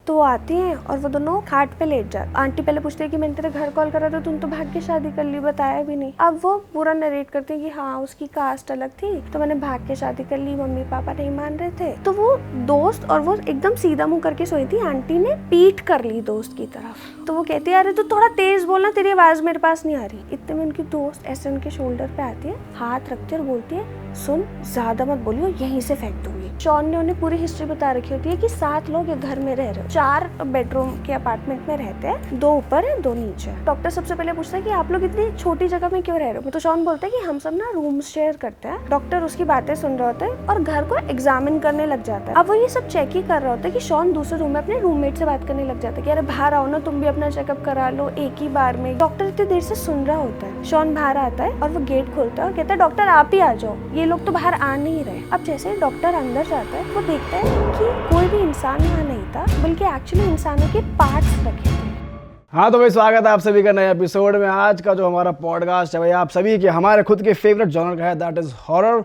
तो वो आती हैं और वो दोनों खाट पे लेट जाते। आंटी पहले पूछती है कि मैंने तेरे घर कॉल करा था, तुम तो भाग के शादी कर ली, बताया भी नहीं। अब वो पूरा नरेट करते हैं कि हाँ उसकी कास्ट अलग थी तो मैंने भाग के शादी कर ली, मम्मी पापा नहीं मान रहे थे। तो वो दोस्त, और वो एकदम सीधा मुंह करके सोई थी, आंटी ने पीठ कर ली दोस्त की तरफ। तो वो कहती है अरे तू थोड़ा तेज बोलना, तेरी आवाज मेरे पास नहीं आ रही। इतने में उनकी दोस्त ऐसे उनके शोल्डर पे आती है, हाथ रखती है और बोलती है सुन ज्यादा मत बोलियो, यहीं से फेंक दूंगी। शॉन ने उन्हें पूरी हिस्ट्री बता रखी होती है कि 7 लोग एक घर में रह रहे, 4 बेडरूम के अपार्टमेंट में रहते हैं, 2 ऊपर है 2 नीचे। डॉक्टर सबसे पहले पूछता है कि आप लोग इतनी छोटी जगह में क्यों रह रहे हो। तो शॉन बोलता है कि हम सब ना रूम शेयर करते हैं। डॉक्टर उसकी बातें सुन रहे होते हैं और घर को एग्जामिन करने लग जाता है। अब वो ये सब चेक ही कर रहा होता है कि शॉन दूसरे रूम में अपने रूममेट से बात करने लग जाता है कि अरे बाहर आओ ना, तुम भी अपना चेकअप करा लो एक ही बार में। डॉक्टर इतनी देर से सुन रहा होता है। शॉन बाहर आता है और वो गेट खोलता है और कहता है डॉक्टर आप ही आ जाओ, ये लोग तो बाहर आ नहीं रहे। अब जैसे डॉक्टर अंदर जाता है वो देखता है कि कोई भी इंसान वहाँ नहीं था, बल्कि एक्चुअली इंसानों के पार्ट्स रखे थे। हाँ तो भाई स्वागत है आप सभी का नए एपिसोड में। आज का जो हमारा पॉडकास्ट है भाई आप सभी के हमारे खुद के फेवरेट जॉनर का है, दैट इज़ हॉरर।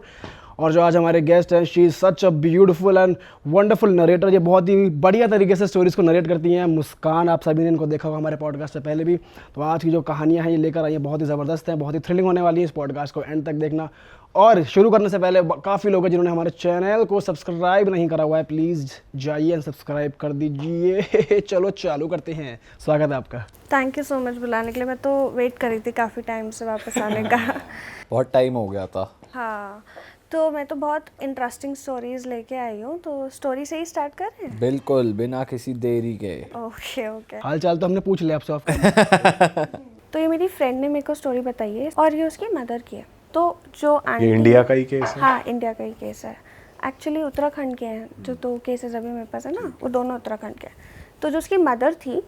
और जो आज हमारे गेस्ट हैं, she is such a beautiful and wonderful narrator. ये बहुत ही बढ़िया तरीके से स्टोरीज़ को नरेट करती हैं। मुस्कान, आप सभी ने इनको देखा होगा हमारे पॉडकास्ट से पहले भी। तो आज की जो कहानियाँ हैं ये लेकर आई हैं, बहुत ही ज़बरदस्त हैं, बहुत ही थ्रिलिंग होने वाली है। इस पॉडकास्ट को एंड तक देखना। और शुरू करने से पहले काफ़ी लोग हैं जिन्होंने हमारे चैनल को सब्सक्राइब नहीं करा हुआ है, प्लीज़ जाइए एंड सब्सक्राइब कर दीजिए। चलो चालू करते हैं। स्वागत है आपका। थैंक यू सो मच बुलाने के लिए। मैं तो वेट कर रही थी काफ़ी टाइम से वापस आने का। बहुत टाइम हो गया था। हाँ, तो मैं तो बहुत इंटरेस्टिंग स्टोरीज लेके आई हूँ, तो स्टोरी से ही स्टार्ट कर रहे हैं? बिल्कुल, बिना किसी देरी के। Okay okay. हाल चाल तो हमने पूछ लिया आपसे। तो ये मेरी फ्रेंड ने मेरे को स्टोरी बताई है और ये उसकी मदर की है। तो जो आंटी, ये इंडिया का ही केस है? हाँ इंडिया का ही केस है। एक्चुअली उत्तराखंड के हैं जो 2 केसेस अभी मेरे पास है ना, वो दोनों उत्तराखंड के हैं। तो जो उसकी मदर थी,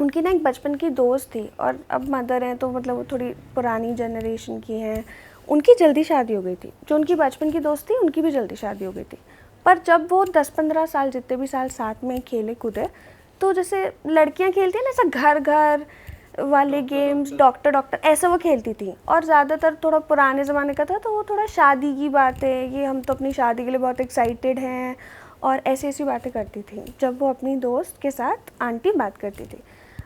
उनकी ना एक बचपन की दोस्त थी, और अब मदर हैं तो मतलब वो थोड़ी पुरानी जनरेशन की हैं। उनकी जल्दी शादी हो गई थी। जो उनकी बचपन की दोस्त थी उनकी भी जल्दी शादी हो गई थी। पर जब वो 10-15 साल, जितने भी साल साथ में खेले कूदे, तो जैसे लड़कियां खेलती हैं ना ऐसा घर घर वाले गेम्स, डॉक्टर डॉक्टर, ऐसा वो खेलती थी। और ज़्यादातर थोड़ा पुराने ज़माने का था, तो वो थोड़ा शादी की बातें, ये हम तो अपनी शादी के लिए बहुत एक्साइटेड हैं, और ऐसी ऐसी बातें करती थी जब वो अपनी दोस्त के साथ आंटी बात करती थी।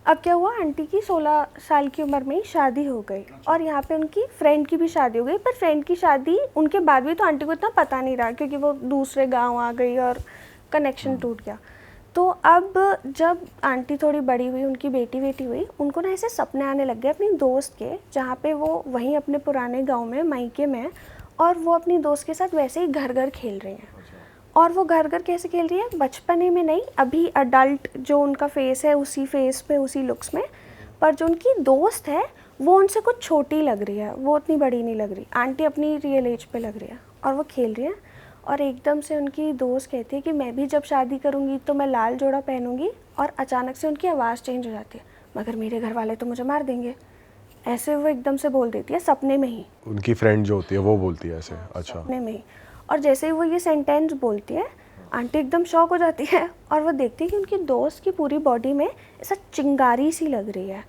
अब क्या हुआ, आंटी की 16 साल की उम्र में ही शादी हो गई, और यहाँ पे उनकी फ्रेंड की भी शादी हो गई। पर फ्रेंड की शादी उनके बाद भी तो आंटी को इतना पता नहीं रहा, क्योंकि वो दूसरे गांव आ गई और कनेक्शन टूट गया। तो अब जब आंटी थोड़ी बड़ी हुई, उनकी बेटी हुई, उनको ना ऐसे सपने आने लग गए अपनी दोस्त के, जहाँ पे वो वहीं अपने पुराने गाँव में मायके में, और वो अपनी दोस्त के साथ वैसे ही घर घर खेल रही हैं। और वो घर घर कैसे खेल रही है, बचपने में नहीं, अभी अडल्ट जो उनका फेस है उसी फेस पे, उसी लुक्स में। पर जो उनकी दोस्त है वो उनसे कुछ छोटी लग रही है, वो उतनी बड़ी नहीं लग रही। आंटी अपनी रियल एज पे लग रही है, और वो खेल रही है। और एकदम से उनकी दोस्त कहती है कि मैं भी जब शादी करूँगी तो मैं लाल जोड़ा पहनूंगी, और अचानक से उनकी आवाज़ चेंज हो जाती है, मगर मेरे घर वाले तो मुझे मार देंगे। ऐसे वो एकदम से बोल देती है, सपने में ही। उनकी फ्रेंड जो होती है वो बोलती है ऐसे? अच्छा। सपने में ही। और जैसे ही वो ये सेंटेंस बोलती है, आंटी एकदम शॉक हो जाती है, और वो देखती है कि उनकी दोस्त की पूरी बॉडी में ऐसा चिंगारी सी लग रही है।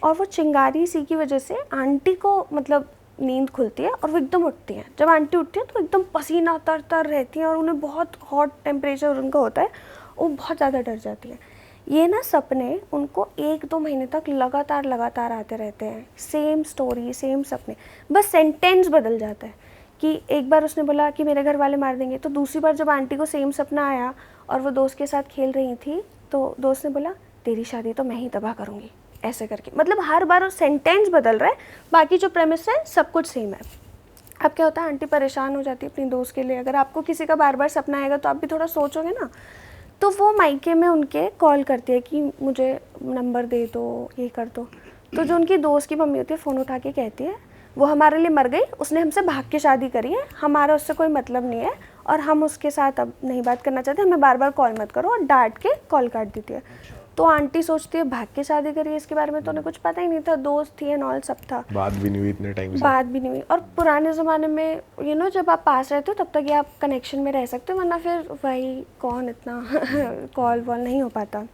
और वो चिंगारी सी की वजह से आंटी को मतलब नींद खुलती है, और वो एकदम उठती हैं। जब आंटी उठती है तो एकदम पसीना तर तर रहती हैं, और उन्हें बहुत हॉट टेम्परेचर उनका होता है, वो बहुत ज़्यादा डर जाती है। ये ना सपने उनको 1-2 महीने तक लगातार आते रहते हैं। सेम स्टोरी, सेम सपने, बस सेंटेंस बदल जाता है। कि एक बार उसने बोला कि मेरे घर वाले मार देंगे, तो दूसरी बार जब आंटी को सेम सपना आया और वो दोस्त के साथ खेल रही थी, तो दोस्त ने बोला तेरी शादी तो मैं ही तबाह करूँगी, ऐसे करके। मतलब हर बार वो सेंटेंस बदल रहा है, बाकी जो प्रेमिस है सब कुछ सेम है। अब क्या होता है, आंटी परेशान हो जाती है अपनी दोस्त के लिए। अगर आपको किसी का बार बार सपना आएगा तो आप भी थोड़ा सोचोगे ना। तो वो मायके में उनके कॉल करती है कि मुझे नंबर दे दो, ये कर दो। तो जो उनकी दोस्त की मम्मी होती है फ़ोन उठा के कहती है वो हमारे लिए मर गई, उसने हमसे भाग के शादी करी है, हमारा उससे कोई मतलब नहीं है, और हम उसके साथ अब नहीं बात करना चाहते, हमें बार बार कॉल मत करो, और डांट के कॉल काट देती है। तो आंटी सोचती है भाग के शादी करी है, इसके बारे में तो उन्हें कुछ पता ही नहीं था, दोस्त थी एंड ऑल सब था, बात भी नहीं हुई इतने टाइम से। बात भी नहीं हुई। और पुराने ज़माने में जब आप पास रहते हो तब तक ये आप कनेक्शन में रह सकते हो, वरना फिर वही कौन इतना कॉल वॉल नहीं हो पाता।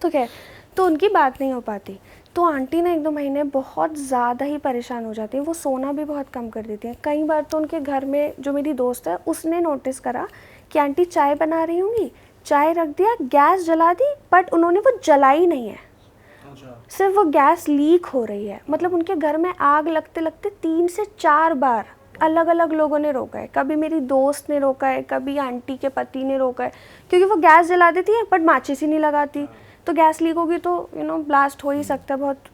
तो खैर, तो उनकी बात नहीं हो पाती। तो आंटी ना 1-2 महीने बहुत ज़्यादा ही परेशान हो जाती है। वो सोना भी बहुत कम कर देती हैं। कई बार तो उनके घर में जो मेरी दोस्त है उसने नोटिस करा कि आंटी चाय बना रही होंगी, चाय रख दिया, गैस जला दी, बट उन्होंने वो जलाई नहीं है, सिर्फ वो गैस लीक हो रही है। मतलब उनके घर में आग लगते लगते 3 से 4 बार अलग अलग लोगों ने रोका है। कभी मेरी दोस्त ने रोका है, कभी आंटी के पति ने रोका है, क्योंकि वो गैस जला देती है बट माचिस ही नहीं लगाती, तो गैस लीक होगी तो ब्लास्ट हो ही सकता है, बहुत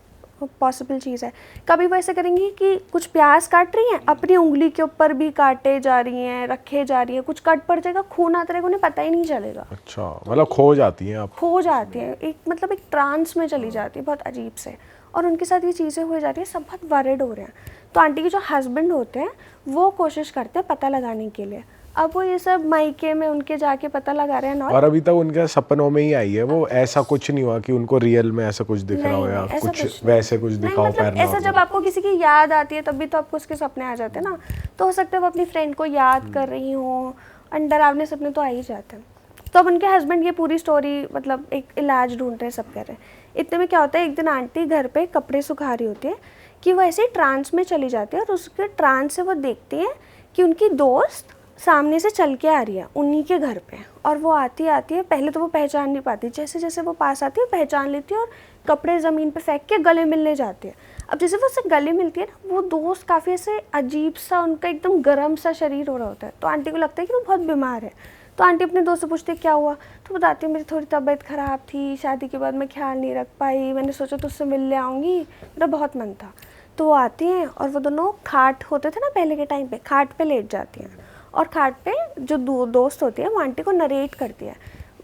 पॉसिबल चीज़ है। कभी वो ऐसे करेंगी कि कुछ प्याज काट रही हैं, अपनी उंगली के ऊपर भी काटे जा रही हैं, रखे जा रही हैं, कुछ कट पड़ जाएगा, खून आता रहेगा, उन्हें पता ही नहीं चलेगा। अच्छा, मतलब खो जाती हैं आप? खो जाती हैं, एक ट्रांस में चली जाती है, बहुत अजीब से। और उनके साथ ये चीज़ें हो जा रही है, सब बहुत वरिड हो रहे हैं। तो आंटी के जो हस्बैंड होते हैं वो कोशिश करते हैं पता लगाने के लिए। अब वो ये सब मायके में उनके जाके पता लगा रहे हैं और अभी तक उनके सपनों में ही आई है वो? ऐसा कुछ नहीं हुआ कि उनको रियल में ऐसा कुछ दिख रहा हो या कुछ वैसे कुछ दिखाओ? मतलब ऐसा जब आपको किसी की याद आती है तभी तो आपको उसके सपने आ जाते हैं ना। तो हो सकता है वो अपनी फ्रेंड को याद कर रही हो, डरावने सपने तो आ ही जाते हैं। तो अब उनके हस्बैंड ये पूरी स्टोरी मतलब एक इलाज ढूंढ रहे हैं, सब कह रहे हैं। इतने में क्या होता है, एक दिन आंटी घर पे कपड़े सुखा रही होती है कि वो ऐसे ही ट्रांस में चली जाती है, और उसके ट्रांस से वो देखती है कि उनकी दोस्त सामने से चल के आ रही है उन्हीं के घर पे। और वो आती है, पहले तो वो पहचान नहीं पाती, जैसे जैसे वो पास आती है पहचान लेती है और कपड़े ज़मीन पे फेंक के गले मिलने जाती है। अब जैसे वो उससे गले मिलती है ना, वो दोस्त काफ़ी ऐसे अजीब सा, उनका एकदम गर्म सा शरीर हो रहा होता है। तो आंटी को लगता है कि वो बहुत बीमार है। तो आंटी अपने दोस्त से पूछती है क्या हुआ, तो बताती है मेरी थोड़ी तबीयत ख़राब थी, शादी के बाद मैं ख्याल नहीं रख पाई, मैंने सोचा तुझसे मिलने आऊँगी, मेरा बहुत मन था। तो वो आती हैं और वो दोनों खाट होते थे ना पहले के टाइम पे, खाट पे लेट जाती हैं। और खाट पे जो दोस्त होती है वो आंटी को नरेट करती है।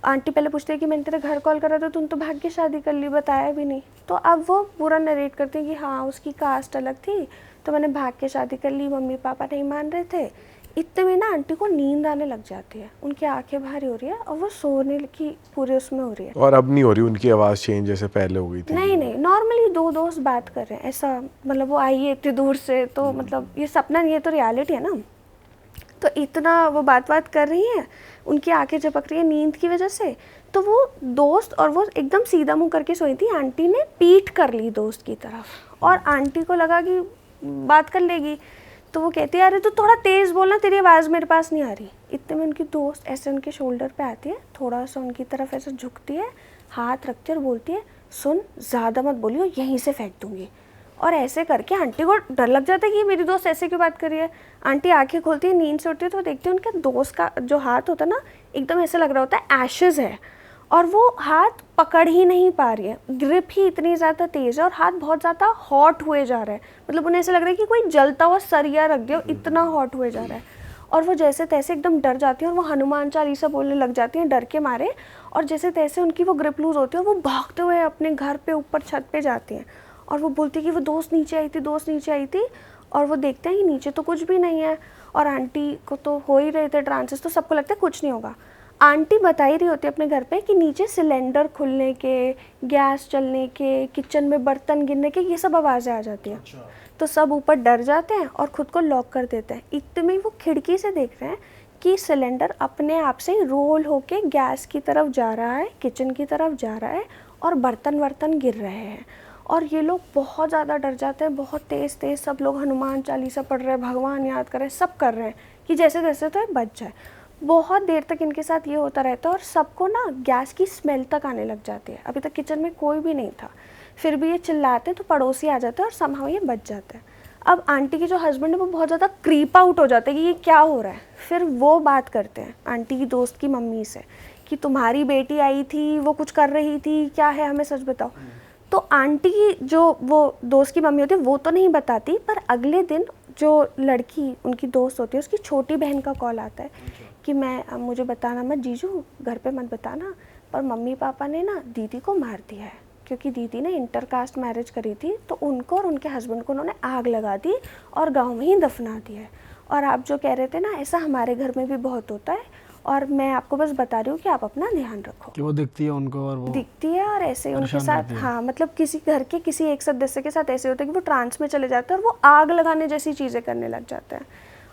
आंटी पहले पूछती है कि मैंने तेरे घर कॉल करा था, तुम तो भाग के शादी कर ली, बताया भी नहीं। तो अब वो पूरा नरेट करती है कि हाँ उसकी कास्ट अलग थी तो मैंने भाग के शादी कर ली, मम्मी पापा नहीं मान रहे थे। इतने में ना आंटी को नींद आने लग जाती है, उनकी आंखें भारी हो रही है और वो सोने की पूरे उसमें हो रही है। और अब नहीं हो रही उनकी आवाज़ चेंज जैसे पहले हो गई थी? नहीं, नॉर्मली 2 दोस्त बात कर रहे हैं ऐसा, मतलब वो आई है इतनी दूर से, तो मतलब ये सपना नहीं है, तो रियलिटी है ना। तो इतना वो बात कर रही हैं, उनकी आंखें झपक रही है नींद की वजह से। तो वो दोस्त, और वो एकदम सीधा मुंह करके सोई थी, आंटी ने पीठ कर ली दोस्त की तरफ और आंटी को लगा कि बात कर लेगी। तो वो कहती है अरे तू थोड़ा तेज़ बोलना, तेरी आवाज़ मेरे पास नहीं आ रही। इतने में उनकी दोस्त ऐसे उनके शोल्डर पे आती है, थोड़ा सा उनकी तरफ ऐसे झुकती है, हाथ रखती है और बोलती है सुन ज़्यादा मत बोलियो, यहीं से फेंक दूँगी। और ऐसे करके आंटी को डर लग जाता है कि मेरी दोस्त ऐसे क्यों बात कर रही है। आंटी आंखें खोलती है, नींद से उठती है तो देखती है उनके दोस्त का जो हाथ होता है ना, एकदम ऐसे लग रहा होता है एशेज़ है, और वो हाथ पकड़ ही नहीं पा रही है, ग्रिप ही इतनी ज़्यादा तेज़ है और हाथ बहुत ज़्यादा हॉट हुए जा रहा है। मतलब उन्हें ऐसा लग रहा है कि कोई जलता हुआ सरिया रख दिया, इतना हॉट हुए जा रहा है। और वो जैसे तैसे एकदम डर जाती है और वो हनुमान चालीसा बोलने लग जाती हैं डर के मारे। और जैसे तैसे उनकी वो ग्रिप लूज़ होती है और वो भागते हुए अपने घर पे ऊपर छत पे जाती हैं और वो बोलती है कि वो दोस्त नीचे आई थी। और वो देखते हैं कि नीचे तो कुछ भी नहीं है, और आंटी को तो हो ही रहे थे ट्रांसेस, तो सबको लगता है कुछ नहीं होगा। आंटी बता ही रही होती है अपने घर पे कि नीचे सिलेंडर खुलने के, गैस चलने के, किचन में बर्तन गिरने के, ये सब आवाज़ें आ जाती हैं। तो सब ऊपर डर जाते हैं और ख़ुद को लॉक कर देते हैं। इतने में वो खिड़की से देख रहे हैं कि सिलेंडर अपने आप से रोल होके गैस की तरफ जा रहा है, किचन की तरफ जा रहा है और बर्तन गिर रहे हैं। और ये लोग बहुत ज़्यादा डर जाते हैं, बहुत तेज़ सब लोग हनुमान चालीसा पढ़ रहे हैं, भगवान याद कर रहे हैं, सब कर रहे हैं कि जैसे तैसे तो ये बच जाए। बहुत देर तक इनके साथ ये होता रहता है और सबको ना गैस की स्मेल तक आने लग जाती है। अभी तक किचन में कोई भी नहीं था, फिर भी ये चिल्लाते हैं तो पड़ोसी आ जाते हैं और समहाउ ये बच जाते हैं। अब आंटी के जो हस्बैंड है वो बहुत ज़्यादा क्रीप आउट हो जाते हैं कि ये क्या हो रहा है। फिर वो बात करते हैं आंटी की दोस्त की मम्मी से कि तुम्हारी बेटी आई थी, वो कुछ कर रही थी, क्या है हमें सच बताओ। तो आंटी की जो वो दोस्त की मम्मी होती है वो तो नहीं बताती, पर अगले दिन जो लड़की उनकी दोस्त होती है उसकी छोटी बहन का कॉल आता है कि मुझे बताना मत जीजू, घर पे मत बताना, पर मम्मी पापा ने ना दीदी को मार दिया है, क्योंकि दीदी ने इंटरकास्ट मैरिज करी थी तो उनको और उनके हस्बैंड को उन्होंने आग लगा दी और गांव में ही दफना दिया है। और आप जो कह रहे थे ना, ऐसा हमारे घर में भी बहुत होता है, और मैं आपको बस बता रही हूँ कि आप अपना ध्यान रखो। कि वो दिखती है उनको और वो दिखती है और ऐसे उनके साथ, हाँ मतलब किसी घर के किसी एक सदस्य के साथ ऐसे होता है कि वो ट्रांस में चले जाते हैं और वो आग लगाने जैसी चीज़ें करने लग जाते हैं।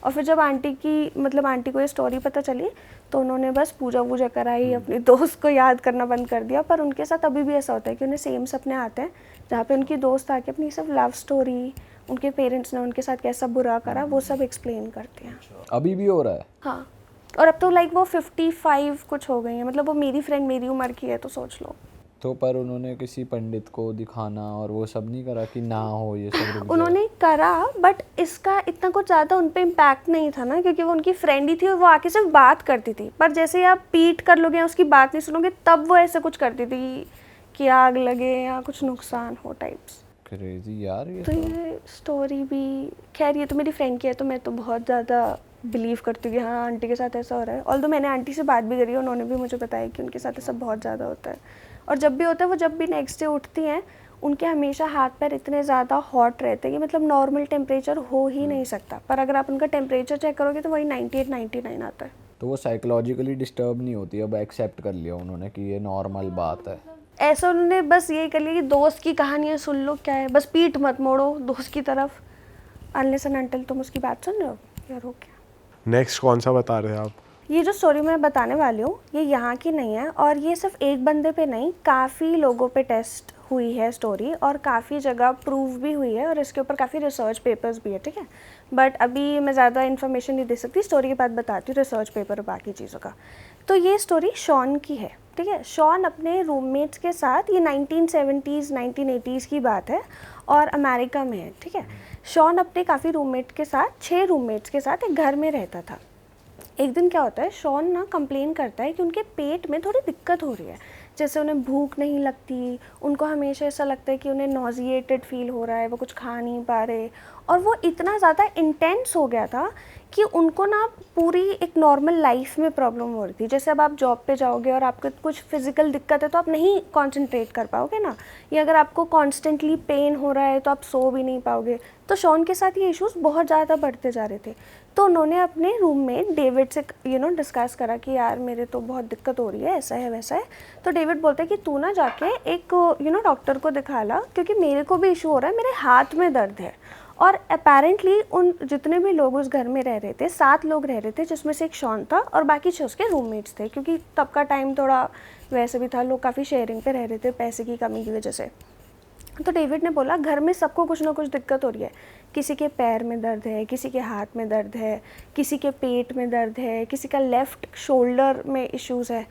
और फिर जब आंटी को ये स्टोरी पता चली तो उन्होंने बस पूजा कराई, अपनी दोस्त को याद करना बंद कर दिया। पर उनके साथ अभी भी ऐसा होता है कि उन्हें सेम सपने आते हैं जहाँ पे उनकी दोस्त आके अपनी सब लव स्टोरी, उनके पेरेंट्स ने उनके साथ कैसा बुरा करा, वो सब एक्सप्लेन करते हैं। अभी भी हो रहा है? हाँ, और अब तो लाइक वो 55 कुछ हो गई है, मतलब वो मेरी फ्रेंड मेरी उम्र की है, तो सोच लो। तो पर उन्होंने किसी पंडित को दिखाना और वो सब नहीं करा कि ना हो ये सब रुक जाए? उन्होंने करा, बट इसका इतना कुछ ज़्यादा उन पे इम्पैक्ट नहीं था ना, क्योंकि वो उनकी फ्रेंड ही थी और वो आके सिर्फ बात करती थी। पर जैसे आप पीट कर लोगे, उसकी बात नहीं सुनोगे, तब वो ऐसे कुछ करती थी कि आग लगे या कुछ नुकसान हो टाइप्स। क्रेजी यार ये तो ये स्टोरी भी, खैर ये तो मेरी फ्रेंड की है, तो मैं तो बहुत ज़्यादा बिलीव करती हूँ कि हाँ आंटी के साथ ऐसा हो रहा है। ऑल्दो मैंने आंटी से बात भी करी है, उन्होंने भी मुझे बताया कि उनके साथ ऐसा बहुत ज़्यादा होता है। और जब भी होता है, वो जब भी नेक्स्ट डे उठती हैं, उनके हमेशा हाथ पैर इतने ज़्यादा हॉट रहते हैं कि मतलब नॉर्मल टेम्परेचर हो ही नहीं सकता। पर अगर आप उनका टेम्परेचर चेक करोगे तो वही 98 99 आता है। तो वो साइकोलॉजिकली डिस्टर्ब नहीं होती, अब एक्सेप्ट कर लिया उन्होंने कि ये नॉर्मल बात है। ऐसा उन्होंने बस यही कर लिया कि दोस्त की कहानियाँ सुन लो, क्या है, बस पीठ मत मोड़ो दोस्त की तरफ, अनलेस एंड अनटिल तुम उसकी बात सुन रहे हो यार, हो क्या। नेक्स्ट कौन सा बता रहे हैं आप? ये जो स्टोरी मैं बताने वाली हूँ ये यहाँ की नहीं है, और ये सिर्फ एक बंदे पे नहीं, काफ़ी लोगों पे टेस्ट हुई है स्टोरी, और काफ़ी जगह प्रूव भी हुई है, और इसके ऊपर काफ़ी रिसर्च पेपर्स भी है, ठीक है। बट अभी मैं ज़्यादा इन्फॉर्मेशन नहीं दे सकती, स्टोरी के बाद बताती हूँ रिसर्च पेपर और बाकी चीज़ों का। तो ये स्टोरी शॉन की है, ठीक है। शॉन अपने रूममेट्स के साथ, ये 1970s 1980s की बात है और अमेरिका में है, ठीक है। शॉन अपने काफ़ी रूममेट के साथ, 6 रूममेट्स के साथ एक घर में रहता था। एक दिन क्या होता है, शॉन ना कंप्लेन करता है कि उनके पेट में थोड़ी दिक्कत हो रही है, जैसे उन्हें भूख नहीं लगती, उनको हमेशा ऐसा लगता है कि उन्हें नॉजिएटेड फील हो रहा है, वो कुछ खा नहीं पा रहे। और वो इतना ज़्यादा इंटेंस हो गया था कि उनको ना पूरी एक नॉर्मल लाइफ में प्रॉब्लम हो रही थी। जैसे अब आप जॉब पे जाओगे और आपको कुछ फिजिकल दिक्कत है तो आप नहीं कॉन्सेंट्रेट कर पाओगे ना, या अगर आपको कॉन्स्टेंटली पेन हो रहा है तो आप सो भी नहीं पाओगे। तो शॉन के साथ ये इश्यूज़ बहुत ज़्यादा बढ़ते जा रहे थे। तो उन्होंने अपने रूममेट डेविड से डिस्कस करा कि यार मेरे तो बहुत दिक्कत हो रही है, ऐसा है वैसा है। तो डेविड बोलता है कि तू ना जाके एक डॉक्टर को दिखा ला, क्योंकि मेरे को भी इशू हो रहा है, मेरे हाथ में दर्द है। और अपेरेंटली उन जितने भी लोग उस घर में रह रहे थे, 7 लोग रह रहे थे, जिसमें से एक शॉन था और बाकी 6 उसके रूममेट्स थे, क्योंकि तब का टाइम थोड़ा वैसे भी था, लोग काफ़ी शेयरिंग पे रह रहे थे पैसे की कमी की वजह से। तो डेविड ने बोला घर में सबको कुछ ना कुछ दिक्कत हो रही है, किसी के पैर में दर्द है, किसी के हाथ में दर्द है, किसी के पेट में दर्द है, किसी का लेफ़्ट शोल्डर में इश्यूज़ है।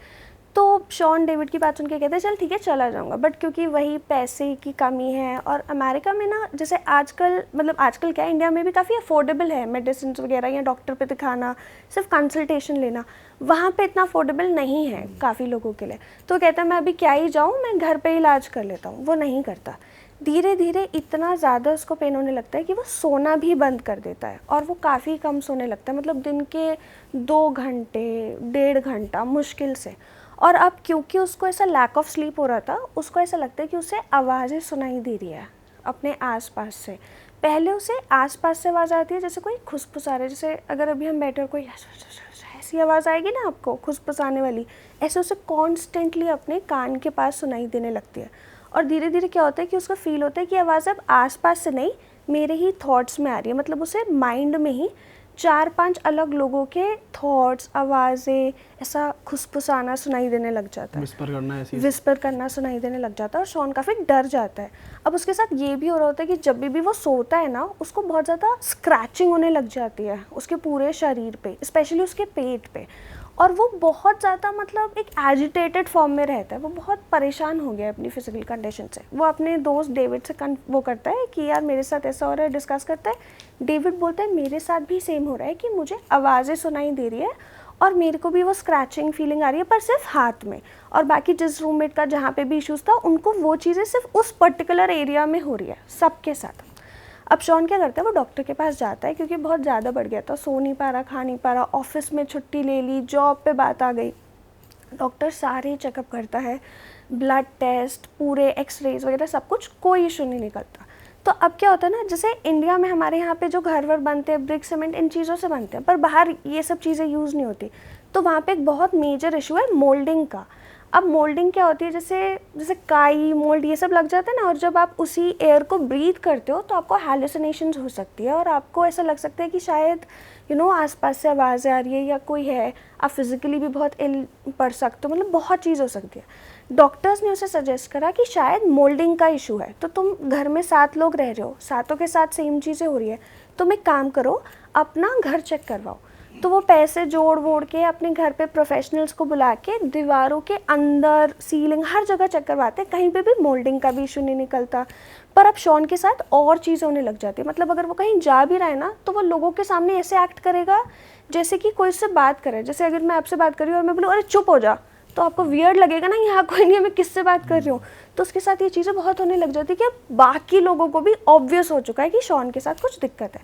तो शॉन डेविड की बात सुन के कहते हैं चल ठीक है चला जाऊंगा, बट क्योंकि वही पैसे की कमी है, और अमेरिका में ना जैसे आजकल, मतलब आजकल क्या, इंडिया में भी काफ़ी अफोर्डेबल है मेडिसिन वगैरह, या डॉक्टर पे दिखाना, सिर्फ कंसल्टेशन लेना, वहाँ पे इतना अफोर्डेबल नहीं है काफ़ी लोगों के लिए। तो कहता है मैं अभी क्या ही जाऊँ, मैं घर पे इलाज कर लेता हूँ। वो नहीं करता। धीरे धीरे इतना ज़्यादा उसको पेन होने लगता है कि वो सोना भी बंद कर देता है, और वो काफ़ी कम सोने लगता है, मतलब दिन के 2 घंटे 1.5 घंटा मुश्किल से। और अब क्योंकि उसको ऐसा लैक ऑफ स्लीप हो रहा था, उसको ऐसा लगता है कि उसे आवाज़ें सुनाई दे रही है अपने आसपास से। पहले उसे आसपास से आवाज़ आती है जैसे कोई खुसफुसा रहा है, जैसे अगर अभी हम बैठे और कोई ऐसी आवाज़ आएगी ना आपको खुसफुसाने वाली, ऐसे उसे कॉन्स्टेंटली अपने कान के पास सुनाई देने लगती है। और धीरे धीरे क्या होता है कि उसका फील होता है कि आवाज़ अब आसपास से नहीं, मेरे ही थॉट्स में आ रही है, मतलब उसे माइंड में ही 4-5 अलग लोगों के थॉट्स, आवाज़ें, ऐसा खुसफुसाना सुनाई देने लग जाता है, विस्पर करना सुनाई देने लग जाता है, और शॉन काफ़ी डर जाता है। अब उसके साथ ये भी हो रहा होता है कि जब भी वो सोता है ना, उसको बहुत ज़्यादा स्क्रैचिंग होने लग जाती है उसके पूरे शरीर पे, स्पेशली उसके पेट पे, और वो बहुत ज़्यादा मतलब एक एजिटेटेड फॉर्म में रहता है। वो बहुत परेशान हो गया है अपनी फिजिकल कंडीशन से। वो अपने दोस्त डेविड से वो करता है कि यार मेरे साथ ऐसा हो रहा है, डिस्कस करता है। डेविड बोलता है मेरे साथ भी सेम हो रहा है कि मुझे आवाज़ें सुनाई दे रही है, और मेरे को भी वो स्क्रैचिंग फीलिंग आ रही है, पर सिर्फ हाथ में। और बाकी जिस रूममेट का जहाँ पे भी इश्यूज़ था, उनको वो चीज़ें सिर्फ उस पर्टिकुलर एरिया में हो रही है, सबके साथ। अब शॉन क्या करता है, वो डॉक्टर के पास जाता है, क्योंकि बहुत ज़्यादा बढ़ गया था, सो नहीं पा रहा, खा नहीं पा रहा, ऑफिस में छुट्टी ले ली, जॉब पे बात आ गई। डॉक्टर सारे चेकअप करता है, ब्लड टेस्ट, पूरे एक्सरेज वगैरह सब कुछ, कोई इशू नहीं निकलता। तो अब क्या होता है ना, जैसे इंडिया में हमारे यहाँ पे जो घर वर बनते हैं, ब्रिक सीमेंट इन चीज़ों से बनते हैं, पर बाहर ये सब चीज़ें यूज़ नहीं होती। तो वहाँ पे एक बहुत मेजर इशू है मोल्डिंग का। अब मोल्डिंग क्या होती है, जैसे काई, मोल्ड, ये सब लग जाता है ना, और जब आप उसी एयर को ब्रीथ करते हो तो आपको हैलुसिनेशंस हो सकती है, और आपको ऐसा लग सकता है कि शायद आसपास से आवाज़ें आ रही है या कोई है। आप फिज़िकली भी बहुत इल पड़ सकते हो, मतलब बहुत चीज़ हो सकती है। डॉक्टर्स ने उसे सजेस्ट करा कि शायद मोल्डिंग का इशू है। तो तुम घर में 7 लोग रह रहे हो, 7 के साथ सेम चीज़ें हो रही है, तुम एक काम करो, अपना घर चेक करवाओ। तो वो पैसे जोड़ वोड़ के अपने घर पे प्रोफेशनल्स को बुला के दीवारों के अंदर, सीलिंग, हर जगह चेक करवाते, कहीं पे भी मोल्डिंग का भी इशू नहीं निकलता। पर अब शॉन के साथ और चीज़ें होने लग जाती है, मतलब अगर वो कहीं जा भी रहा है ना तो वो लोगों के सामने ऐसे एक्ट करेगा जैसे कि कोई उससे बात करे। जैसे अगर मैं आपसे बात कर रही हूँ और मैं बोलूँ अरे चुप हो जा, तो आपको वियर्ड लगेगा ना, यहाँ कोई नहीं है, मैं किससे बात कर रही हूँ। तो उसके साथ ये चीज़ें बहुत होने लग जाती है कि अब बाकी लोगों को भी ऑब्वियस हो चुका है कि शॉन के साथ कुछ दिक्कत है।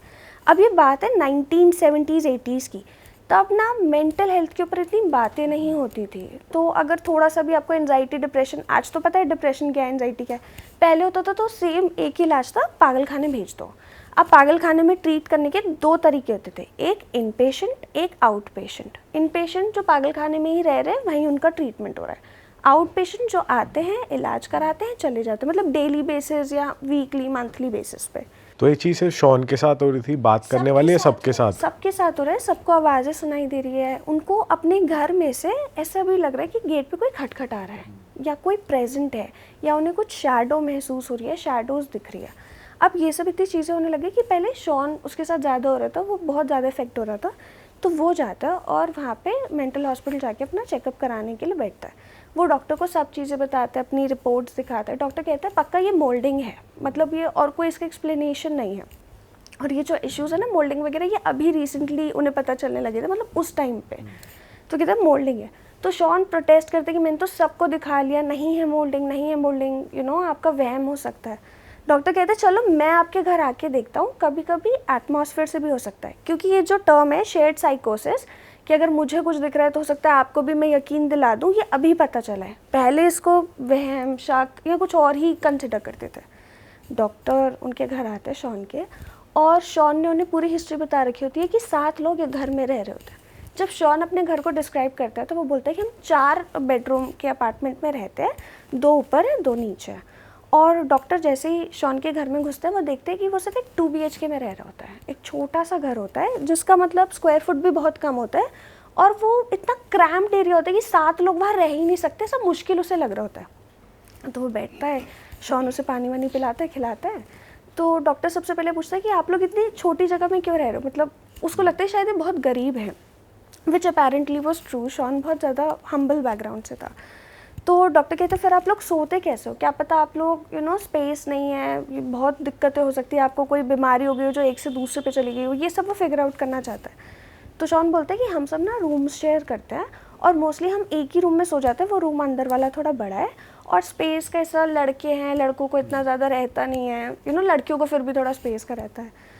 अब ये बात है 1970s 80s की, तब ना मेंटल हेल्थ के ऊपर इतनी बातें नहीं होती थी। तो अगर थोड़ा सा भी आपको एंजाइटी, डिप्रेशन, आज तो पता है डिप्रेशन क्या है, एंजाइटी क्या है, पहले होता था तो सेम एक ही इलाज था, पागल खाने भेज दो। अब पागल खाने में ट्रीट करने के 2 तरीके होते थे, एक इन पेशेंट, एक आउट पेशेंट। इन पेशेंट जो पागल खाने में ही रह रहे हैं वहीं उनका ट्रीटमेंट हो रहा है, आउट पेशेंट जो आते हैं, इलाज कराते हैं, चले जाते हैं, मतलब डेली बेसिस या वीकली, मंथली बेसिस पे। तो ये चीज़ सिर्फ शॉन के साथ हो रही थी, बात करने वाली, या सबके साथ? सबके साथ हो रहा है, सबको आवाज़ें सुनाई दे रही है। उनको अपने घर में से ऐसा भी लग रहा है कि गेट पे कोई खटखट आ रहा है या कोई प्रेजेंट है, या उन्हें कुछ शैडो महसूस हो रही है, शैडोज दिख रही है। अब ये सब इतनी चीज़ें होने लगी कि पहले शॉन उसके साथ ज़्यादा हो रहा था, वो बहुत ज़्यादा इफेक्ट हो रहा था, तो वो जाता है और वहाँ पे मेंटल हॉस्पिटल जाके अपना चेकअप कराने के लिए बैठता है। वो डॉक्टर को सब चीज़ें बताता है, अपनी रिपोर्ट्स दिखाता है। डॉक्टर कहता है पक्का ये मोल्डिंग है, मतलब ये और कोई इसका एक्सप्लेनेशन नहीं है। और ये जो इश्यूज़ है ना मोल्डिंग वगैरह, ये अभी रिसेंटली उन्हें पता चलने लगे थे, मतलब उस टाइम पे। तो कहते हैं मोल्डिंग है। तो शॉन प्रोटेस्ट करते कि मैंने तो सबको दिखा लिया, नहीं है मोल्डिंग, नहीं है मोल्डिंग, यू नो आपका वहम हो सकता है। डॉक्टर कहते हैं चलो मैं आपके घर आके देखता हूँ, कभी कभी एटमॉस्फेयर से भी हो सकता है, क्योंकि ये जो टर्म है शेयर्ड साइकोसिस, कि अगर मुझे कुछ दिख रहा है तो हो सकता है आपको भी मैं यकीन दिला दूँ, ये अभी पता चला है, पहले इसको वहम, शक या कुछ और ही कंसिडर करते थे। डॉक्टर उनके घर आते हैं शॉन के, और शॉन ने उन्हें पूरी हिस्ट्री बता रखी होती है कि 7 लोग एक घर में रह रहे होते हैं। जब शॉन अपने घर को डिस्क्राइब करता है तो वो बोलता है कि हम 4 बेडरूम के अपार्टमेंट में रहते हैं, 2 ऊपर है 2 नीचे है। और डॉक्टर जैसे ही शॉन के घर में घुसते हैं वो देखते हैं कि वो सिर्फ एक 2 BHK में रह रहा होता है, एक छोटा सा घर होता है जिसका मतलब स्क्वायर फुट भी बहुत कम होता है, और वो इतना क्रैम्प्ड एरिया होता है कि 7 लोग वहाँ रह ही नहीं सकते, सब मुश्किल उसे लग रहा होता है। तो वो बैठता है, शॉन उसे पानी वानी पिलाता है, खिलाता है। तो डॉक्टर सबसे पहले पूछता है कि आप लोग इतनी छोटी जगह में क्यों रह रहे हो, मतलब उसको लगता है शायद ये बहुत गरीब है, विच अपेरेंटली वॉज ट्रू। शॉन बहुत ज़्यादा हम्बल बैकग्राउंड से था। तो डॉक्टर कहते हैं फिर आप लोग सोते कैसे हो, क्या पता आप लोग स्पेस नहीं है, ये बहुत दिक्कतें हो सकती है, आपको कोई बीमारी हो गई हो जो एक से दूसरे पे चली गई हो, ये सब वो फिगर आउट करना चाहता है। तो शॉन बोलते हैं कि हम सब ना रूम्स शेयर करते हैं और मोस्टली हम एक ही रूम में सो जाते हैं, वो रूम अंदर वाला थोड़ा बड़ा है और स्पेस का ऐसा, लड़के हैं, लड़कों को इतना ज़्यादा रहता नहीं है, लड़कियों को फिर भी थोड़ा स्पेस का रहता है।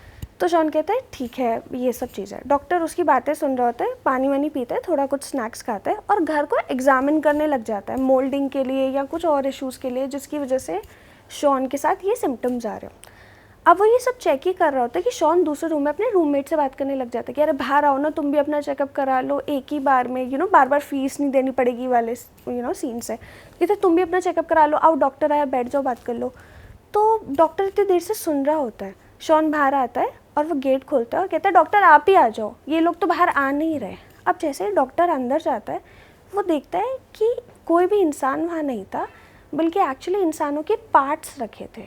तो शॉन कहता है ठीक है, ये सब चीज़ है। डॉक्टर उसकी बातें सुन रहे होते हैं, पानी वानी पीते हैं, थोड़ा कुछ स्नैक्स खाते हैं और घर को एग्जामिन करने लग जाता है मोल्डिंग के लिए या कुछ और इश्यूज़ के लिए जिसकी वजह से शॉन के साथ ये सिम्टम्स आ रहे हो। अब वो ये सब चेक ही कर रहा होता है कि शॉन दूसरे रूम में अपने रूममेट से बात करने लग जाता है कि अरे बाहर आओ ना, तुम भी अपना चेकअप करा लो एक ही बार में, बार बार फीस नहीं देनी पड़ेगी वाले सीन से। कहते तुम भी अपना चेकअप करा लो, आओ डॉक्टर आया, बैठ जाओ, बात कर लो। तो डॉक्टर इतनी देर से सुन रहा होता है। शॉन बाहर आता है और वो गेट खोलता है और कहता है डॉक्टर आप ही आ जाओ, ये लोग तो बाहर आ नहीं रहे। अब जैसे ही डॉक्टर अंदर जाता है वो देखता है कि कोई भी इंसान वहाँ नहीं था, बल्कि एक्चुअली इंसानों के पार्ट्स रखे थे,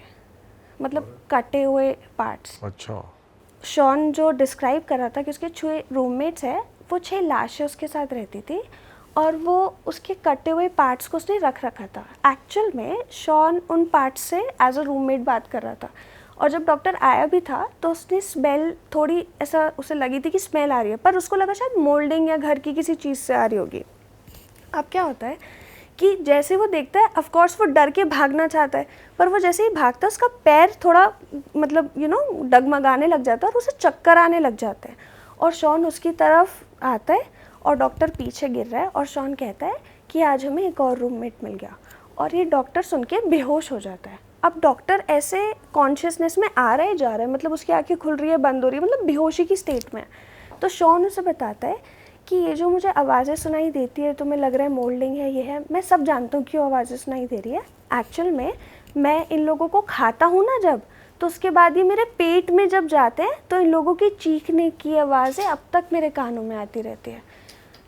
मतलब कटे हुए पार्ट्स। अच्छा। शॉन जो डिस्क्राइब कर रहा था कि उसके 6 रूममेट्स हैं, वो 6 लाशें उसके साथ रहती थी और वो उसके कटे हुए पार्ट्स को उसने रख रखा था। एक्चुअल में शॉन उन पार्ट्स से एज अ रूममेट बात कर रहा था और जब डॉक्टर आया भी था तो उसने स्मेल थोड़ी ऐसा उसे लगी थी कि स्मेल आ रही है, पर उसको लगा शायद मोल्डिंग या घर की किसी चीज़ से आ रही होगी। अब क्या होता है कि जैसे वो देखता है, ऑफ कोर्स वो डर के भागना चाहता है, पर वो जैसे ही भागता है उसका पैर थोड़ा मतलब डगमगाने लग जाता है और उसे चक्कर आने लग जाते हैं और शॉन उसकी तरफ आता है और डॉक्टर पीछे गिर रहा है और शॉन कहता है कि आज हमें एक और रूममेट मिल गया, और ये डॉक्टर सुन के बेहोश हो जाता है। अब डॉक्टर ऐसे कॉन्शियसनेस में आ रहा है जा रहा है, मतलब उसकी आंखें खुल रही है, बंद हो रही है, मतलब बेहोशी की स्टेट में। तो शॉन उसे बताता है कि ये जो मुझे आवाज़ें सुनाई देती है, तुम्हें लग रहा है मोल्डिंग है, ये है, मैं सब जानता हूँ क्यों आवाज़ें सुनाई दे रही है। एक्चुअल में मैं इन लोगों को खाता हूँ ना जब, तो उसके बाद ये मेरे पेट में जब जाते हैं तो इन लोगों की चीखने की आवाज़ें अब तक मेरे कानों में आती रहती है।